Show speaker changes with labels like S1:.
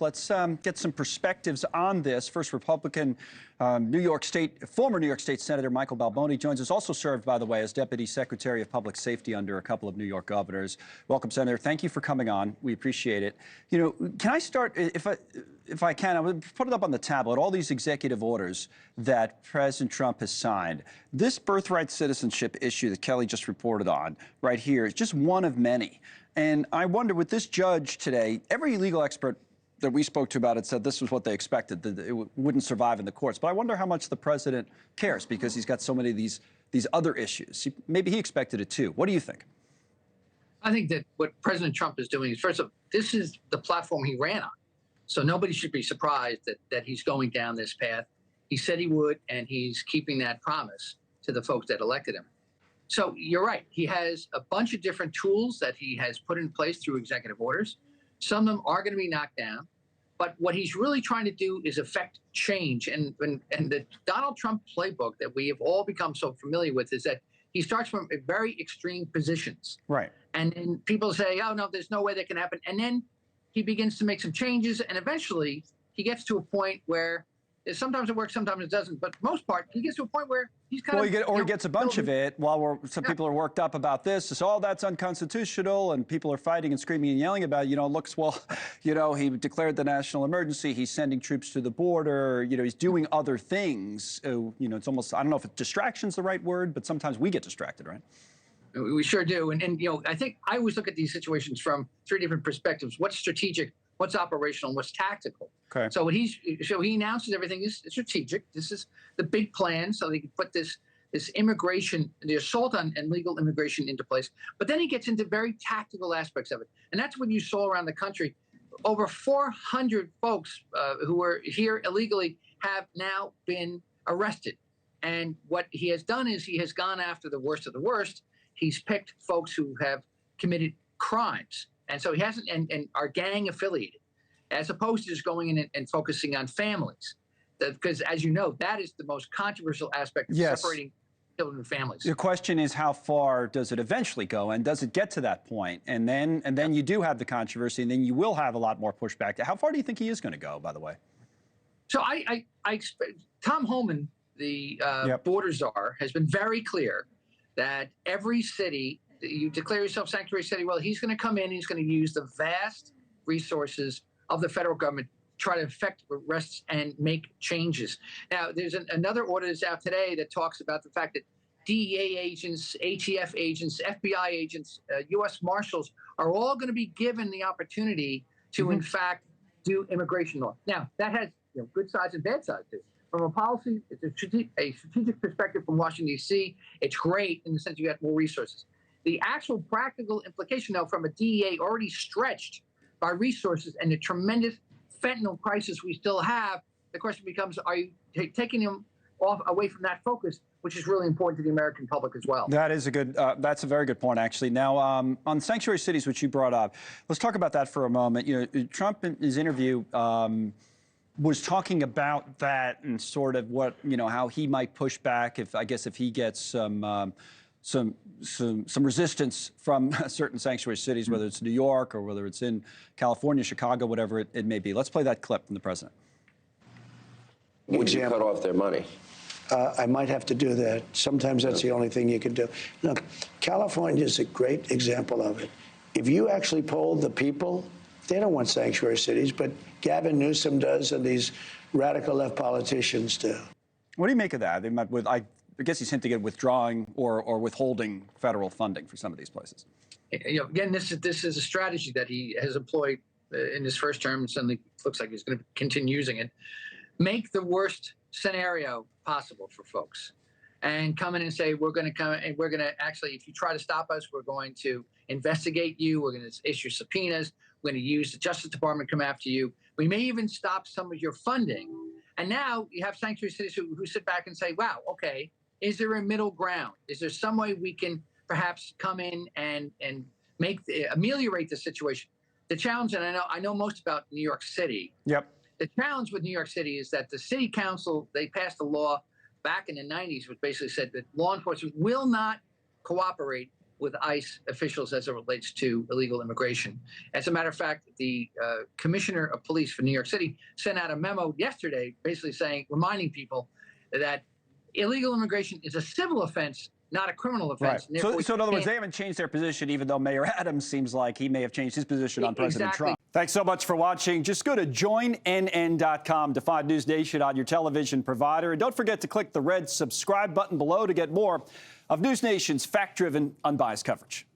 S1: Let's get some perspectives on this. First, Republican former New York State Senator Michael Baldoni joins us. Also served, by the way, as Deputy Secretary of Public Safety under a couple of New York governors. Welcome, Senator. Thank you for coming on. We appreciate it. You know, can I start, if I can, I would put it up on the tablet, all these executive orders that President Trump has signed. This birthright citizenship issue that Kelly just reported on right here is just one of many. And I wonder, with this judge today, every legal expert that we spoke to about it said this was what they expected, that it wouldn't survive in the courts. But I wonder how much the president cares, because he's got so many of these other issues. Maybe he expected it too. What do you think?
S2: I think that what President Trump is doing is, first of all, this is the platform he ran on. So nobody should be surprised that he's going down this path. He said he would, and he's keeping that promise to the folks that elected him. So you're right. He has a bunch of different tools that he has put in place through executive orders. Some of them are going to be knocked down. But what he's really trying to do is affect change. And the Donald Trump playbook that we have all become so familiar with is that he starts from very extreme positions.
S1: Right.
S2: And then people say, oh, no, there's no way that can happen. And then he begins to make some changes. And eventually he gets to a point where sometimes it works, sometimes it doesn't. But most part, he gets to a point where he's kind of...
S1: He gets a bunch of it while some people are worked up about this. It's, oh, that's unconstitutional, and people are fighting and screaming and yelling about it. You know, it looks, well, you know, he declared the national emergency. He's sending troops to the border. You know, he's doing other things. You know, it's almost, I don't know if distraction's the right word, but sometimes we get distracted, right?
S2: We sure do. And you know, I think I always look at these situations from three different perspectives. What's strategic, what's operational, and what's tactical. Okay. So he announces everything is strategic. This is the big plan, so they can put this immigration, the assault on and legal immigration into place. But then he gets into very tactical aspects of it. And that's what you saw around the country. Over 400 folks who were here illegally have now been arrested. And what he has done is he has gone after the worst of the worst. He's picked folks who have committed crimes. And so he hasn't, and are gang affiliated, as opposed to just going in and focusing on families. Because as you know, that is the most controversial aspect of separating children and families.
S1: The question is, how far does it eventually go, and does it get to that point? And then you do have the controversy, and then you will have a lot more pushback. How far do you think he is going to go, by the way?
S2: So I expect Tom Homan, the border czar, has been very clear that every city, you declare yourself sanctuary city, well, he's going to come in, he's going to use the vast resources of the federal government to try to effect arrests and make changes. Now, there's another order that's out today that talks about the fact that DEA agents, ATF agents, FBI agents, U.S. Marshals are all going to be given the opportunity to, in fact, do immigration law. Now, that has good sides and bad sides to it. From a policy, it's a strategic perspective from Washington, D.C. It's great in the sense you have more resources. The actual practical implication, though, from a DEA already stretched by resources and the tremendous fentanyl crisis we still have, the question becomes, are you taking them away from that focus, which is really important to the American public as well?
S1: That is a good, that's a very good point, actually. Now, on sanctuary cities, which you brought up, let's talk about that for a moment. You know, Trump in his interview was talking about that and sort of what, you know, how he might push back if, I guess, if he gets some resistance from certain sanctuary cities, whether it's New York or whether it's in California, Chicago, whatever it may be. Let's play that clip from the president.
S3: Would you cut off their money?
S4: I might have to do that. Sometimes that's the only thing you can do. Look, California is a great example of it. If you actually polled the people, they don't want sanctuary cities, but Gavin Newsom does, and these radical left politicians do.
S1: What do you make of that? I guess he's hinting at withdrawing or withholding federal funding for some of these places.
S2: You know, again, this is a strategy that he has employed in his first term, and suddenly looks like he's going to continue using it. Make the worst scenario possible for folks, and come in and say, we're going to come and we're going to actually, if you try to stop us, we're going to investigate you. We're going to issue subpoenas. We're going to use the Justice Department to come after you. We may even stop some of your funding. And now you have sanctuary cities who sit back and say, wow, okay, is there a middle ground? Is there some way we can perhaps come in and ameliorate the situation? The challenge, and I know most about New York City.
S1: Yep.
S2: The challenge with New York City is that the city council, they passed a law back in the 90s, which basically said that law enforcement will not cooperate with ICE officials as it relates to illegal immigration. As a matter of fact, the commissioner of police for New York City sent out a memo yesterday basically saying, reminding people that illegal immigration is a civil offense, not a criminal offense.
S1: Right. So in other words, they haven't changed their position, even though Mayor Adams seems like he may have changed his position on President Trump. Thanks so much for watching. Just go to joinnn.com to find NewsNation on your television provider. And don't forget to click the red subscribe button below to get more of NewsNation's fact-driven, unbiased coverage.